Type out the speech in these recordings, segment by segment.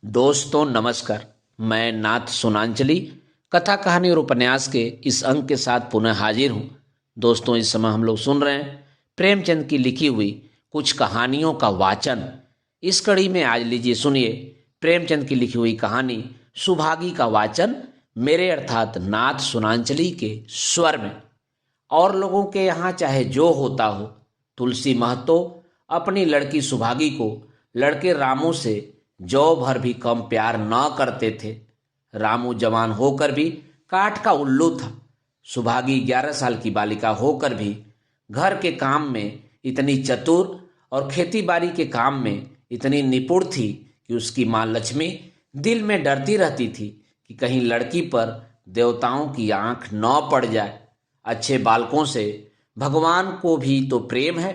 दोस्तों नमस्कार। मैं नाथ सुनांचली कथा कहानी और उपन्यास के इस अंक के साथ पुनः हाजिर हूँ। दोस्तों इस समय हम लोग सुन रहे हैं प्रेमचंद की लिखी हुई कुछ कहानियों का वाचन। इस कड़ी में आज लीजिए सुनिए प्रेमचंद की लिखी हुई कहानी सुभागी का वाचन मेरे अर्थात नाथ सुनांचली के स्वर में। और लोगों के यहाँ चाहे जो होता हो, तुलसी महतो अपनी लड़की सुभागी को लड़के रामू से जौ भर भी कम प्यार न करते थे। रामू जवान होकर भी काठ का उल्लू था। सुभागी 11 साल की बालिका होकर भी घर के काम में इतनी चतुर और खेती बाड़ी के काम में इतनी निपुण थी कि उसकी माँ लक्ष्मी दिल में डरती रहती थी कि कहीं लड़की पर देवताओं की आंख न पड़ जाए। अच्छे बालकों से भगवान को भी तो प्रेम है,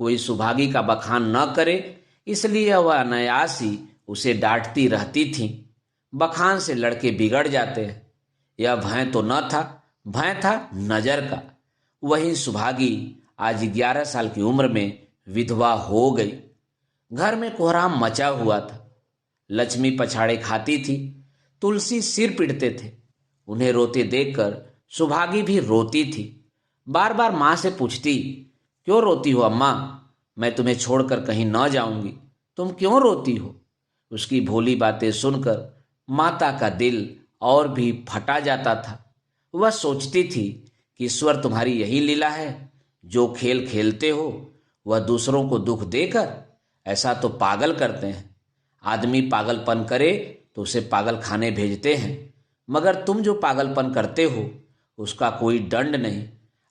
कोई सुभागी का बखान न करे, इसलिए वह अनायास ही उसे डांटती रहती थी। बखान से लड़के बिगड़ जाते हैं, यह भय तो न था, भय था नजर का। वही सुभागी आज 11 साल की उम्र में विधवा हो गई। घर में कोहराम मचा हुआ था। लक्ष्मी पछाड़े खाती थी, तुलसी सिर पीटते थे। उन्हें रोते देखकर सुभागी भी रोती थी। बार बार माँ से पूछती, क्यों रोती हो अम्मा? मैं तुम्हें छोड़कर कहीं न जाऊंगी, तुम क्यों रोती हो? उसकी भोली बातें सुनकर माता का दिल और भी फटा जाता था। वह सोचती थी कि ईश्वर तुम्हारी यही लीला है, जो खेल खेलते हो वह दूसरों को दुख देकर। ऐसा तो पागल करते हैं। आदमी पागलपन करे तो उसे पागल खाने भेजते हैं, मगर तुम जो पागलपन करते हो उसका कोई दंड नहीं।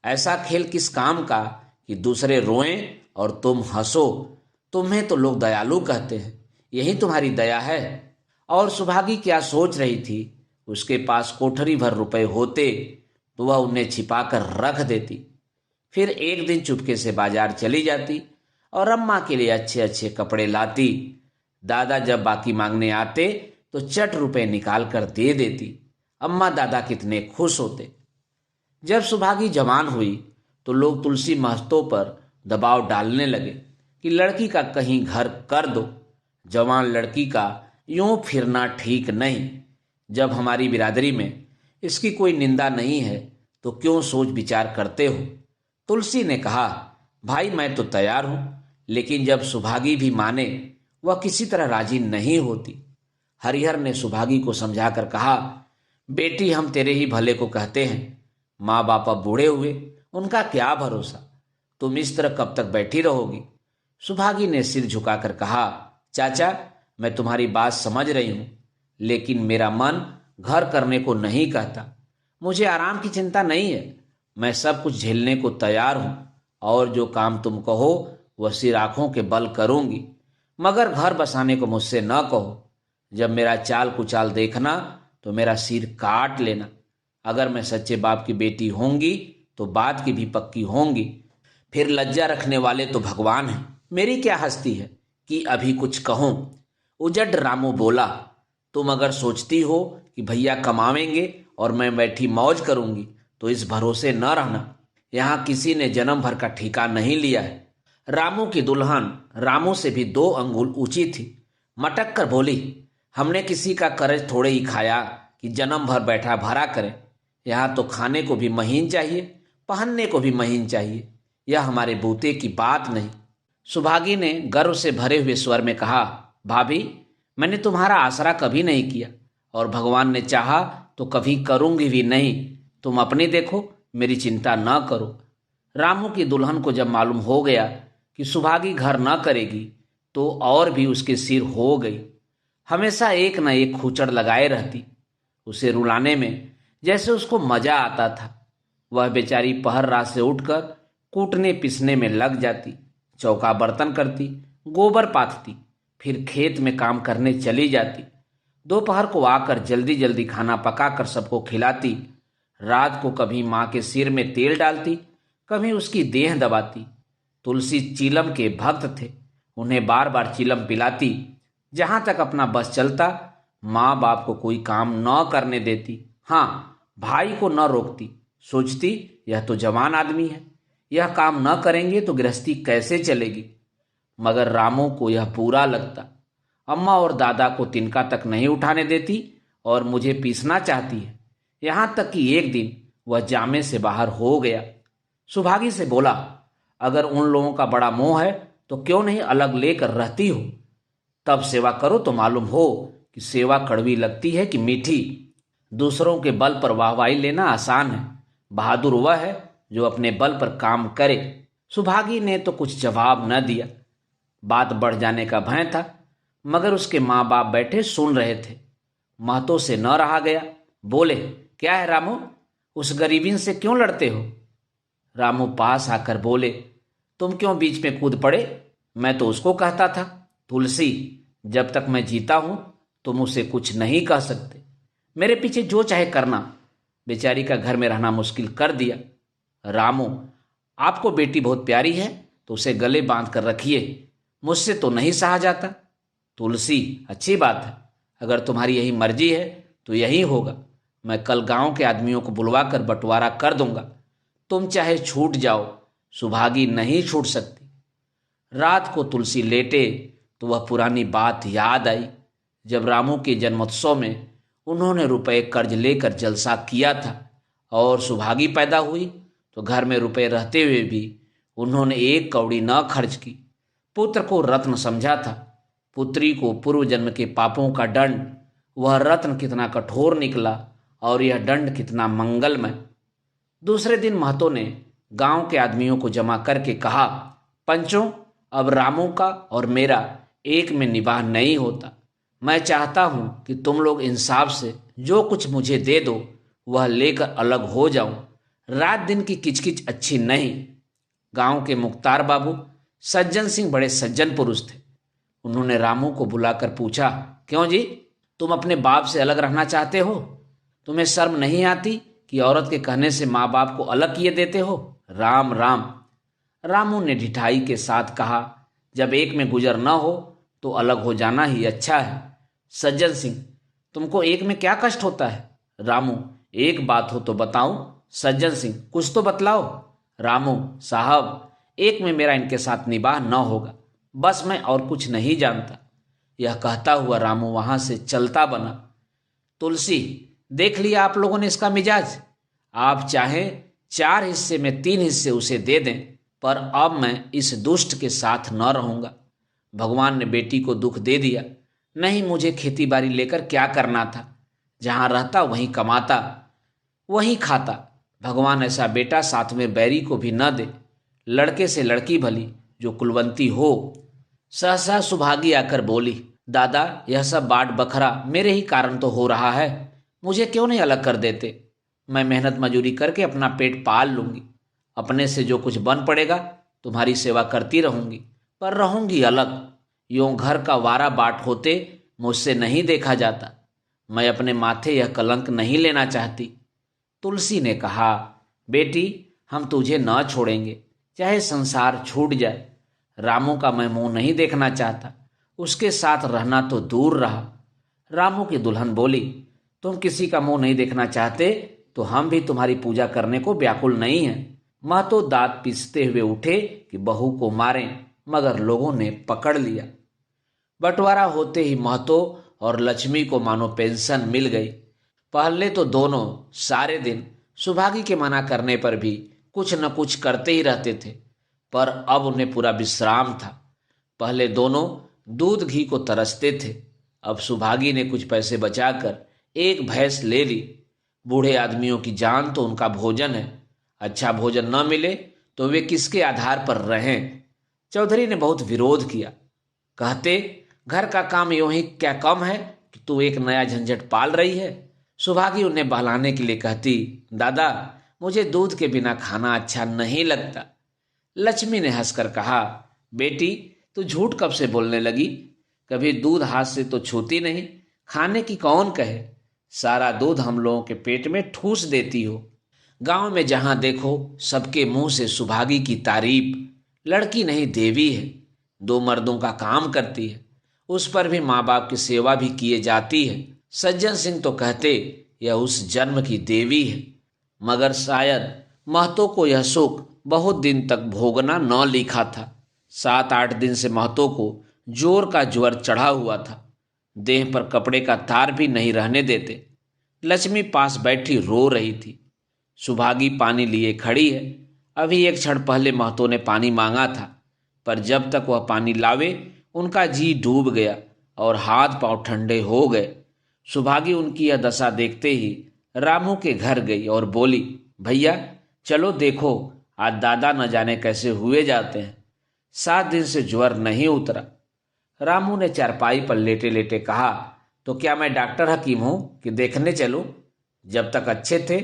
ऐसा खेल किस काम का कि दूसरे रोएं और तुम हंसो। तुम्हें तो लोग दयालु कहते हैं, यही तुम्हारी दया है। और सुभागी क्या सोच रही थी, उसके पास कोठरी भर रुपए होते तो वह उन्हें छिपाकर रख देती। फिर एक दिन चुपके से बाजार चली जाती और अम्मा के लिए अच्छे अच्छे कपड़े लाती। दादा जब बाकी मांगने आते तो चट रुपए निकाल कर दे देती। अम्मा दादा कितने खुश होते। जब सुभागी जवान हुई तो लोग तुलसी महतो पर दबाव डालने लगे कि लड़की का कहीं घर कर दो। जवान लड़की का यूं फिरना ठीक नहीं। जब हमारी बिरादरी में इसकी कोई निंदा नहीं है तो क्यों सोच विचार करते हो? तुलसी ने कहा, भाई मैं तो तैयार हूं, लेकिन जब सुभागी भी माने, वह किसी तरह राजी नहीं होती। हरिहर ने सुभागी को समझाकर कहा, बेटी हम तेरे ही भले को कहते हैं। माँ बाप अब बूढ़े हुए, उनका क्या भरोसा, तुम इस तरह कब तक बैठी रहोगी? सुभागी ने सिर झुकाकर कहा, चाचा मैं तुम्हारी बात समझ रही हूं, लेकिन मेरा मन घर करने को नहीं कहता। मुझे आराम की चिंता नहीं है, मैं सब कुछ झेलने को तैयार हूं और जो काम तुम कहो वह सिर आंखों के बल करूंगी, मगर घर बसाने को मुझसे न कहो। जब मेरा चाल कुचाल देखना तो मेरा सिर काट लेना। अगर मैं सच्चे बाप की बेटी होंगी तो बात की भी पक्की होंगी। फिर लज्जा रखने वाले तो भगवान हैं, मेरी क्या हस्ती है कि अभी कुछ कहूं। उजड रामू बोला, तुम अगर सोचती हो कि भैया कमावेंगे और मैं बैठी मौज करूंगी तो इस भरोसे न रहना। यहाँ किसी ने जन्म भर का ठेका नहीं लिया है। रामू की दुल्हन रामू से भी 2 अंगुल ऊंची थी। मटक कर बोली, हमने किसी का कर्ज थोड़े ही खाया कि जन्म भर बैठा भरा करें। यहाँ तो खाने को भी महीन चाहिए, पहनने को भी महीन चाहिए। यह हमारे बूते की बात नहीं। सुभागी ने गर्व से भरे हुए स्वर में कहा, भाभी मैंने तुम्हारा आसरा कभी नहीं किया और भगवान ने चाहा तो कभी करूंगी भी नहीं। तुम अपनी देखो, मेरी चिंता न करो। रामू की दुल्हन को जब मालूम हो गया कि सुभागी घर न करेगी तो और भी उसके सिर हो गई। हमेशा एक न एक खूचड़ लगाए रहती। उसे रुलाने में जैसे उसको मजा आता था। वह बेचारी पहर रात से उठकर कूटने पिसने में लग जाती, चौका बर्तन करती, गोबर पाथती, फिर खेत में काम करने चली जाती। दोपहर को आकर जल्दी जल्दी खाना पकाकर सबको खिलाती। रात को कभी माँ के सिर में तेल डालती, कभी उसकी देह दबाती। तुलसी चीलम के भक्त थे, उन्हें बार बार चीलम पिलाती। जहाँ तक अपना बस चलता, माँ बाप को कोई काम न करने देती। हाँ, भाई को न रोकती। सोचती यह तो जवान आदमी है, यह काम न करेंगे तो गृहस्थी कैसे चलेगी। मगर रामू को यह बुरा लगता अम्मा और दादा को तिनका तक नहीं उठाने देती और मुझे पीसना चाहती है। यहाँ तक कि एक दिन वह जामे से बाहर हो गया। सुभागी से बोला, अगर उन लोगों का बड़ा मोह है तो क्यों नहीं अलग लेकर रहती हो? तब सेवा करो तो मालूम हो कि सेवा कड़वी लगती है कि मीठी। दूसरों के बल पर वाहवाही लेना आसान है, बहादुर वह है जो अपने बल पर काम करे। सुभागी ने तो कुछ जवाब न दिया। बात बढ़ जाने का भय था, मगर उसके माँ बाप बैठे सुन रहे थे। महतो से न रहा गया, बोले, क्या है रामू, उस गरीबीन से क्यों लड़ते हो? रामू पास आकर बोले, तुम क्यों बीच में कूद पड़े? मैं तो उसको कहता था, तुलसी, जब तक मैं जीता हूं तुम उसे कुछ नहीं कह सकते। मेरे पीछे जो चाहे करना, बेचारी का घर में रहना मुश्किल कर दिया। रामू, आपको बेटी बहुत प्यारी है तो उसे गले बांध कर रखिए, मुझसे तो नहीं सहा जाता। तुलसी, अच्छी बात है, अगर तुम्हारी यही मर्जी है तो यही होगा। मैं कल गांव के आदमियों को बुलवा कर बंटवारा कर दूंगा। तुम चाहे छूट जाओ, सुभागी नहीं छूट सकती। रात को तुलसी लेटे तो वह पुरानी बात याद आई, जब रामू के जन्मोत्सव में उन्होंने रुपए कर्ज लेकर जलसा किया था और सुभागी पैदा हुई तो घर में रुपए रहते हुए भी उन्होंने एक कौड़ी न खर्च की। पुत्र को रत्न समझा था, पुत्री को पूर्व जन्म के पापों का दंड। वह रत्न कितना कठोर निकला और यह दंड कितना मंगलमय। दूसरे दिन महतो ने गांव के आदमियों को जमा करके कहा, पंचों, अब रामू का और मेरा एक में निवाह नहीं होता। मैं चाहता हूं कि तुम लोग इंसाफ से जो कुछ मुझे दे दो वह लेकर अलग हो जाऊं। रात दिन की किचकिच अच्छी नहीं। गांव के मुख्तार बाबू सज्जन सिंह बड़े सज्जन पुरुष थे। उन्होंने रामू को बुलाकर पूछा, क्यों जी, तुम अपने बाप से अलग रहना चाहते हो? तुम्हें शर्म नहीं आती कि औरत के कहने से माँ बाप को अलग किए देते हो? राम राम। रामू ने ढिठाई के साथ कहा, जब एक में गुजर न हो तो अलग हो जाना ही अच्छा है। सज्जन सिंह, तुमको एक में क्या कष्ट होता है? रामू, एक बात हो तो बताऊं। सज्जन सिंह, कुछ तो बतलाओ। रामू, साहब, एक में मेरा इनके साथ निबाह न होगा, बस मैं और कुछ नहीं जानता। यह कहता हुआ रामू वहां से चलता बना। तुलसी, देख लिया आप लोगों ने इसका मिजाज। आप चाहें 4 हिस्से में 3 हिस्से उसे दे दें, पर अब मैं इस दुष्ट के साथ न रहूंगा। भगवान ने बेटी को दुख दे दिया, नहीं मुझे खेती बाड़ी लेकर क्या करना था? जहां रहता वहीं कमाता, वहीं खाता। भगवान ऐसा बेटा साथ में बैरी को भी न दे। लड़के से लड़की भली जो कुलवंती हो। सहसा सुभागी आकर बोली, दादा, यह सब बाट बखरा मेरे ही कारण तो हो रहा है। मुझे क्यों नहीं अलग कर देते? मैं मेहनत मजूरी करके अपना पेट पाल लूंगी। अपने से जो कुछ बन पड़ेगा तुम्हारी सेवा करती रहूंगी, पर रहूंगी अलग। यूं घर का वारा बाट होते मुझसे नहीं देखा जाता। मैं अपने माथे यह कलंक नहीं लेना चाहती। तुलसी ने कहा, बेटी, हम तुझे न छोड़ेंगे, चाहे संसार छूट जाए। रामू का मैं मुंह नहीं देखना चाहता, उसके साथ रहना तो दूर रहा। रामू की दुल्हन बोली, तुम किसी का मुंह नहीं देखना चाहते तो हम भी तुम्हारी पूजा करने को व्याकुल नहीं हैं। महतो दांत पीसते हुए उठे कि बहू को मारें, मगर लोगों ने पकड़ लिया। बंटवारा होते ही महतो और लक्ष्मी को मानो पेंशन मिल गई। पहले तो दोनों सारे दिन सुभागी के मना करने पर भी कुछ न कुछ करते ही रहते थे, पर अब उन्हें पूरा विश्राम था। पहले दोनों दूध घी को तरसते थे, अब सुभागी ने कुछ पैसे बचाकर एक भैंस ले ली। बूढ़े आदमियों की जान तो उनका भोजन है, अच्छा भोजन न मिले तो वे किसके आधार पर रहें? चौधरी ने बहुत विरोध किया, कहते, घर का काम यूं ही क्या कम है कि तू एक नया झंझट पाल रही है? सुभागी उन्हें बहलाने के लिए कहती, दादा, मुझे दूध के बिना खाना अच्छा नहीं लगता। लक्ष्मी ने हंसकर कहा, बेटी, तू झूठ कब से बोलने लगी? कभी दूध हाथ से तो छूती नहीं, खाने की कौन कहे? सारा दूध हम लोगों के पेट में ठूस देती हो। गांव में जहां देखो सबके मुंह से सुभागी की तारीफ। लड़की नहीं देवी है, 2 मर्दों का काम करती है, उस पर भी माँ बाप की सेवा भी किए जाती है। सज्जन सिंह तो कहते यह उस जन्म की देवी है, मगर शायद महतो को यह सुख बहुत दिन तक भोगना न लिखा था। 7-8 दिन से महतो को जोर का ज्वर चढ़ा हुआ था। देह पर कपड़े का तार भी नहीं रहने देते। लक्ष्मी पास बैठी रो रही थी। सुभागी पानी लिए खड़ी है। अभी एक क्षण पहले महतो ने पानी मांगा था, पर जब तक वह पानी लावे उनका जी डूब गया और हाथ पांव ठंडे हो गए। सुभागी उनकी यह दशा देखते ही रामू के घर गई और बोली, भैया चलो देखो, आज दादा न जाने कैसे हुए जाते हैं। 7 दिन से ज्वर नहीं उतरा। रामू ने चारपाई पर लेटे लेटे कहा, तो क्या मैं डॉक्टर हकीम हूं कि देखने चलूं? जब तक अच्छे थे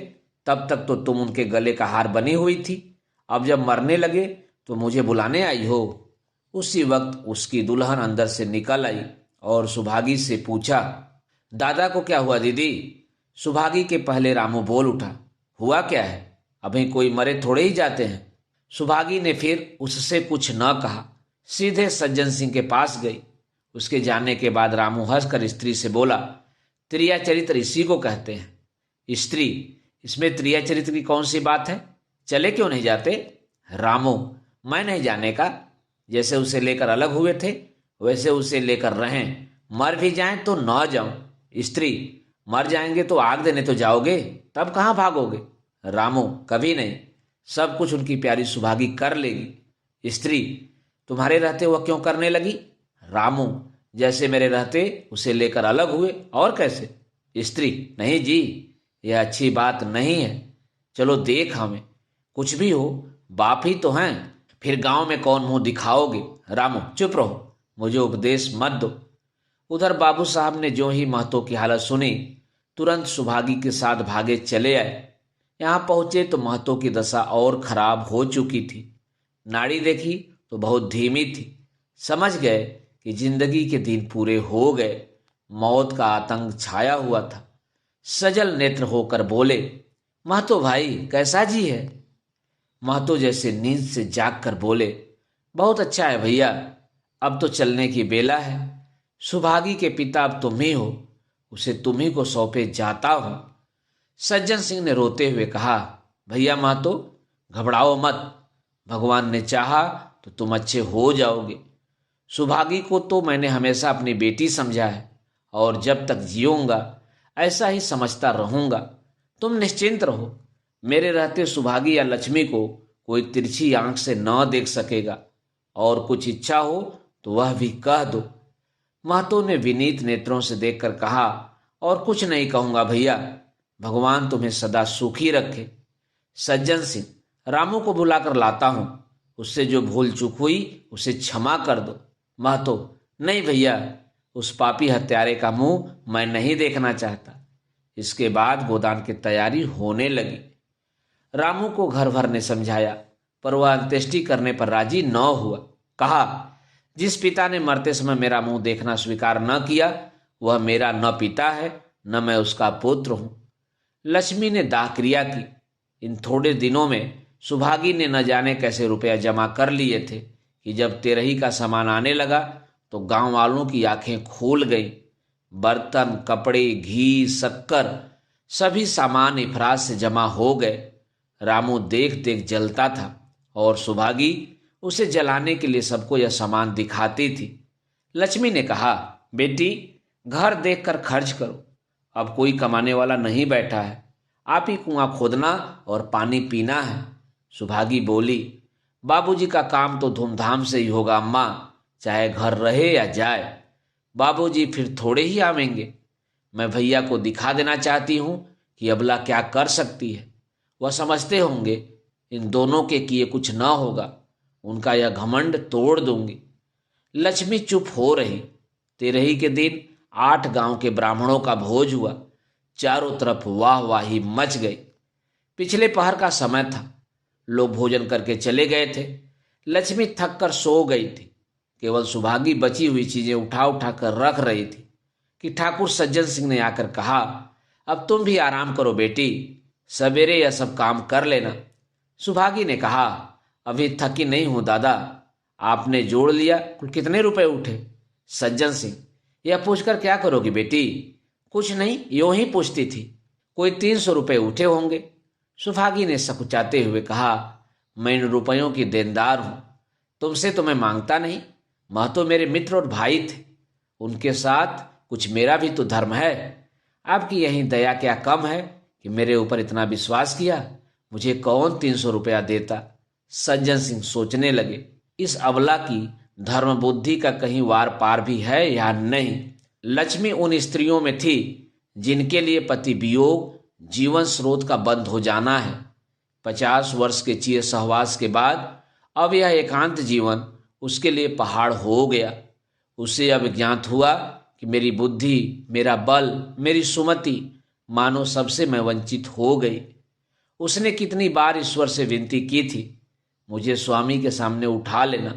तब तक तो तुम उनके गले का हार बनी हुई थी, अब जब मरने लगे तो मुझे बुलाने आई हो। उसी वक्त उसकी दुल्हन अंदर से निकल आई और सुभागी से पूछा, दादा को क्या हुआ दीदी? सुभागी के पहले रामू बोल उठा, हुआ क्या है? अभी कोई मरे थोड़े ही जाते हैं। सुभागी ने फिर उससे कुछ न कहा, सीधे सज्जन सिंह के पास गई। उसके जाने के बाद रामू हंसकर स्त्री से बोला, त्रिया चरित्र इसी को कहते हैं। स्त्री, इसमें त्रिया चरित्र की कौन सी बात है? चले क्यों नहीं जाते? रामू, मैं नहीं जाने का। जैसे उसे लेकर अलग हुए थे वैसे उसे लेकर रहें। मर भी जाएं तो न जाऊं। स्त्री, मर जाएंगे तो आग देने तो जाओगे, तब कहाँ भागोगे? रामू, कभी नहीं। सब कुछ उनकी प्यारी सुभागी कर लेगी। स्त्री, तुम्हारे रहते वह क्यों करने लगी? रामू, जैसे मेरे रहते उसे लेकर अलग हुए, और कैसे? स्त्री, नहीं जी, यह अच्छी बात नहीं है। चलो देख, हमें कुछ भी हो बाप ही तो हैं, फिर गांव में कौन मुंह दिखाओगे? रामू, चुप रहो, मुझे उपदेश मत दो। उधर बाबू साहब ने जो ही महतो की हालत सुनी तुरंत सुभागी के साथ भागे चले आए। यहाँ पहुंचे तो महतो की दशा और खराब हो चुकी थी। नाड़ी देखी तो बहुत धीमी थी। समझ गए कि जिंदगी के दिन पूरे हो गए। मौत का आतंक छाया हुआ था। सजल नेत्र होकर बोले, महतो भाई कैसा जी है? महतो जैसे नींद से जाग कर बोले, बहुत अच्छा है भैया, अब तो चलने की बेला है। सुभागी के पिता अब तुम ही हो, उसे तुम ही को सौंपे जाता हूं। सज्जन सिंह ने रोते हुए कहा, भैया महतो घबराओ मत, भगवान ने चाहा तो तुम अच्छे हो जाओगे। सुभागी को तो मैंने हमेशा अपनी बेटी समझा है और जब तक जीऊंगा ऐसा ही समझता रहूंगा। तुम निश्चिंत रहो, मेरे रहते सुभागी या लक्ष्मी को कोई तिरछी आंख से न देख सकेगा, और कुछ इच्छा हो तो वह भी कह दो। महतो ने विनीत नेत्रों से देखकर कहा, और कुछ नहीं कहूंगा भैया, भगवान तुम्हें सदा सुखी रखे। सज्जन सिंह, रामू को बुलाकर लाता हूं, उससे जो भूल चूक हुई उसे क्षमा कर दो। महतो, नहीं भैया, उस पापी हत्यारे का मुंह मैं नहीं देखना चाहता। इसके बाद गोदान की तैयारी होने लगी। रामू को घर भर ने समझाया, पर वह अंत्येष्टि करने पर राजी न हुआ। कहा, जिस पिता ने मरते समय मेरा मुंह देखना स्वीकार न किया वह मेरा न पिता है न मैं उसका पुत्र हूं। लक्ष्मी ने दाह क्रिया की। इन थोड़े दिनों में सुभागी ने न जाने कैसे रुपया जमा कर लिए थे कि जब तेरही का सामान आने लगा तो गांव वालों की आंखें खोल गईं। बर्तन, कपड़े, घी, शक्कर, सभी सामान इफरात से जमा हो गए। रामू देख देख जलता था और सुभागी उसे जलाने के लिए सबको यह सामान दिखाती थी। लक्ष्मी ने कहा, बेटी घर देखकर खर्च करो, अब कोई कमाने वाला नहीं बैठा है, आप ही कुआं खोदना और पानी पीना है। सुभागी बोली, बाबूजी का काम तो धूमधाम से ही होगा अम्मा, चाहे घर रहे या जाए। बाबूजी फिर थोड़े ही आवेंगे। मैं भैया को दिखा देना चाहती हूँ कि अबला क्या कर सकती है। वह समझते होंगे इन दोनों के किए कुछ न होगा, उनका यह घमंड तोड़ दूंगी। लक्ष्मी चुप हो रही। तेरही के दिन 8 गांव के ब्राह्मणों का भोज हुआ। चारों तरफ वाह वाही मच गई। पिछले पहर का समय था। लोग भोजन करके चले गए थे। लक्ष्मी थक कर सो गई थी। केवल सुभागी बची हुई चीजें उठा उठा कर रख रही थी कि ठाकुर सज्जन सिंह ने आकर कहा, अब तुम भी आराम करो बेटी, सवेरे यह सब काम कर लेना। सुभागी ने कहा, अभी थकी नहीं हूं दादा। आपने जोड़ लिया कुल कितने रुपए उठे? सज्जन सिंह, यह पूछकर क्या करोगी बेटी? कुछ नहीं, यूं ही पूछती थी। कोई 300 रुपए उठे होंगे। सुभागी ने सकुचाते हुए कहा, मैं इन रुपयों की देनदार हूं, तुमसे तो मैं मांगता नहीं, महतो मेरे मित्र और भाई थे, उनके साथ कुछ मेरा भी तो धर्म है। आपकी यही दया क्या कम है कि मेरे ऊपर इतना विश्वास किया। मुझे कौन 300 रुपया देता। सज्जन सिंह सोचने लगे, इस अबला की धर्म बुद्धि का कहीं वार पार भी है या नहीं। लक्ष्मी उन स्त्रियों में थी जिनके लिए पति वियोग जीवन स्रोत का बंद हो जाना है। 50 वर्ष के चिर सहवास के बाद अब यह एकांत जीवन उसके लिए पहाड़ हो गया। उसे अब ज्ञात हुआ कि मेरी बुद्धि, मेरा बल, मेरी सुमति मानो सबसे मैं वंचित हो गई। उसने कितनी बार ईश्वर से विनती की थी, मुझे स्वामी के सामने उठा लेना,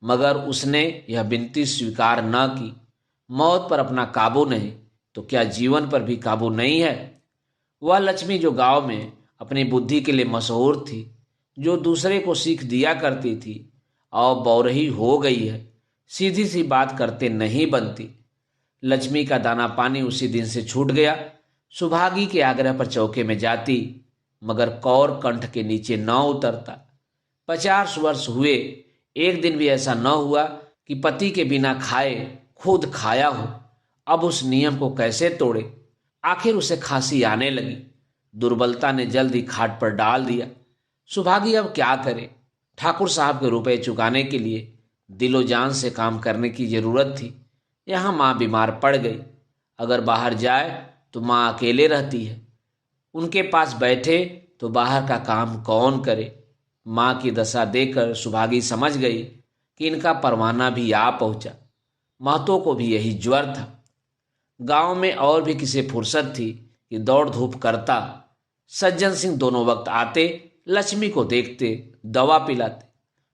मगर उसने यह विनती स्वीकार न की। मौत पर अपना काबू नहीं तो क्या जीवन पर भी काबू नहीं है। वह लक्ष्मी जो गांव में अपनी बुद्धि के लिए मशहूर थी, जो दूसरे को सीख दिया करती थी, और बौरही हो गई है। सीधी सी बात करते नहीं बनती। लक्ष्मी का दाना पानी उसी दिन से छूट गया। सुभागी के आग्रह पर चौके में जाती, मगर कौर कंठ के नीचे न उतरता। 50 वर्ष हुए, एक दिन भी ऐसा न हुआ कि पति के बिना खाए खुद खाया हो। अब उस नियम को कैसे तोड़े। आखिर उसे खांसी आने लगी। दुर्बलता ने जल्द ही खाट पर डाल दिया। सुभागी अब क्या करे। ठाकुर साहब के रुपए चुकाने के लिए दिलो जान से काम करने की जरूरत थी। यहाँ माँ बीमार पड़ गई। अगर बाहर जाए तो माँ अकेले रहती है। उनके पास बैठे तो बाहर का काम कौन करे। माँ की दशा देखकर सुभागी समझ गई कि इनका परवाना भी आ पहुंचा। महतो को भी यही ज्वर था। गांव में और भी किसी फुर्सत थी कि दौड़ धूप करता। सज्जन सिंह दोनों वक्त आते, लक्ष्मी को देखते, दवा पिलाते,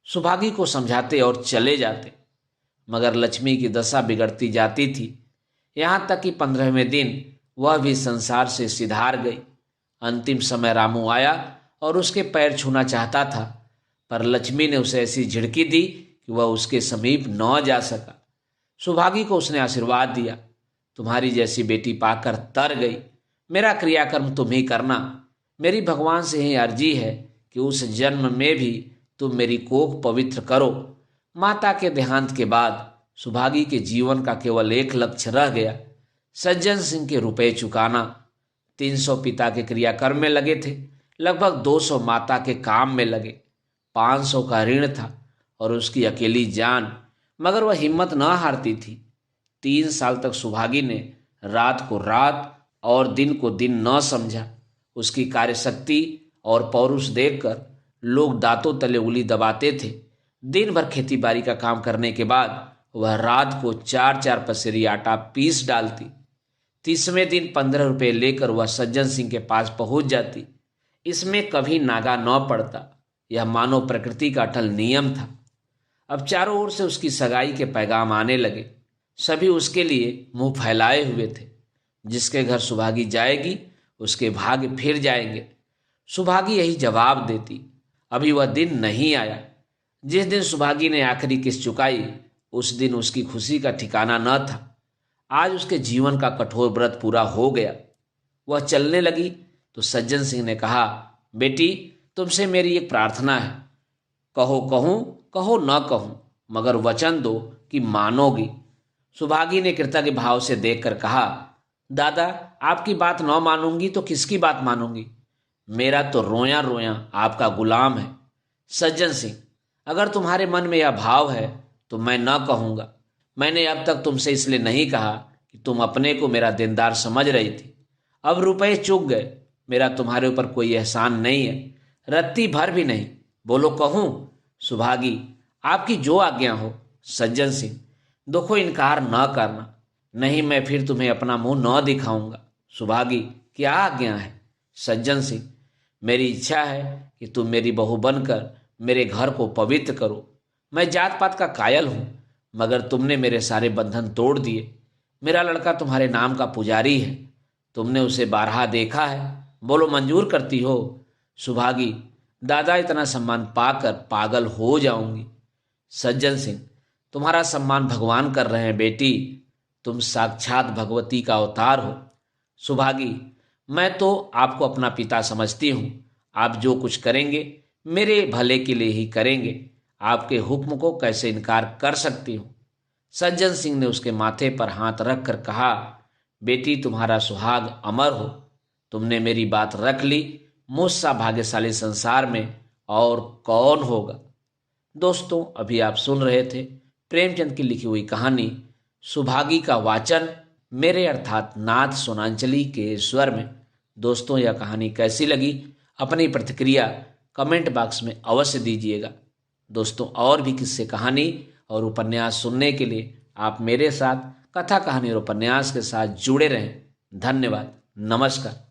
सुभागी को समझाते और चले जाते। मगर लक्ष्मी की दशा बिगड़ती जाती थी। यहाँ तक कि 15वें दिन वह भी संसार से सिधार गई। अंतिम समय रामू आया और उसके पैर छूना चाहता था, पर लक्ष्मी ने उसे ऐसी झिड़की दी कि वह उसके समीप न जा सका। सुभागी को उसने आशीर्वाद दिया, तुम्हारी जैसी बेटी पाकर तर गई। मेरा क्रियाकर्म तुम ही करना। मेरी भगवान से ही अर्जी है कि उस जन्म में भी तुम मेरी कोख पवित्र करो। माता के देहांत के बाद सुभागी के जीवन का केवल एक लक्ष्य रह गया, सज्जन सिंह के रुपए चुकाना। 300 पिता के क्रियाकर्म में लगे थे, लगभग 200 माता के काम में लगे। 500 का ऋण था और उसकी अकेली जान, मगर वह हिम्मत न हारती थी। 3 साल तक सुभागी ने रात को रात और दिन को दिन न समझा। उसकी कार्यशक्ति और पौरुष देखकर लोग दांतों तले उंगली दबाते थे। दिन भर खेती बाड़ी का काम करने के बाद वह रात को 4-4 पसेरी आटा पीस डालती। 30वें दिन 15 रुपये लेकर वह सज्जन सिंह के पास पहुंच जाती। इसमें कभी नागा न पड़ता। यह मानव प्रकृति का अटल नियम था। अब चारों ओर से उसकी सगाई के पैगाम आने लगे। सभी उसके लिए मुंह फैलाए हुए थे। जिसके घर सुभागी जाएगी उसके भाग्य फिर जाएंगे। सुभागी यही जवाब देती। अभी वह दिन नहीं आया। जिस दिन सुभागी ने आखिरी किस्त चुकाई, उस दिन उसकी खुशी का ठिकाना न था। आज उसके जीवन का कठोर व्रत पूरा हो गया। वह चलने लगी तो सज्जन सिंह ने कहा, बेटी तुमसे मेरी एक प्रार्थना है। कहो कहूँ, कहो न कहूँ, मगर वचन दो कि मानोगी। सुभागी ने कृतज्ञ भाव से देखकर कहा, दादा आपकी बात न मानूंगी तो किसकी बात मानूंगी। मेरा तो रोया रोया आपका गुलाम है। सज्जन सिंह, अगर तुम्हारे मन में यह भाव है तो मैं न कहूँगा। मैंने अब तक तुमसे इसलिए नहीं कहा कि तुम अपने को मेरा देनदार समझ रही थी। अब रुपए चूक गए, मेरा तुम्हारे ऊपर कोई एहसान नहीं है, रत्ती भर भी नहीं। बोलो कहूँ। सुभागी, आपकी जो आज्ञा हो। सज्जन सिंह, देखो इनकार न करना, नहीं मैं फिर तुम्हें अपना मुंह न दिखाऊंगा। सुभागी, क्या आज्ञा है। सज्जन सिंह, मेरी इच्छा है कि तुम मेरी बहू बनकर मेरे घर को पवित्र करो। मैं जात पात का कायल हूँ, मगर तुमने मेरे सारे बंधन तोड़ दिए। मेरा लड़का तुम्हारे नाम का पुजारी है, तुमने उसे बारहा देखा है। बोलो मंजूर करती हो। सुभागी, दादा इतना सम्मान पाकर पागल हो जाऊंगी। सज्जन सिंह, तुम्हारा सम्मान भगवान कर रहे हैं बेटी, तुम साक्षात भगवती का अवतार हो। सुभागी, मैं तो आपको अपना पिता समझती हूँ। आप जो कुछ करेंगे मेरे भले के लिए ही करेंगे। आपके हुक्म को कैसे इनकार कर सकती हूँ। सज्जन सिंह ने उसके माथे पर हाथ रख कर कहा, बेटी तुम्हारा सुहाग अमर हो, तुमने मेरी बात रख ली, मुझसा भाग्यशाली संसार में और कौन होगा। दोस्तों, अभी आप सुन रहे थे प्रेमचंद की लिखी हुई कहानी सुभागी का वाचन मेरे अर्थात नाथ सोनांचली के स्वर में। दोस्तों, यह कहानी कैसी लगी अपनी प्रतिक्रिया कमेंट बॉक्स में अवश्य दीजिएगा। दोस्तों, और भी किस्से कहानी और उपन्यास सुनने के लिए आप मेरे साथ कथा कहानी और उपन्यास के साथ जुड़े रहें। धन्यवाद। नमस्कार।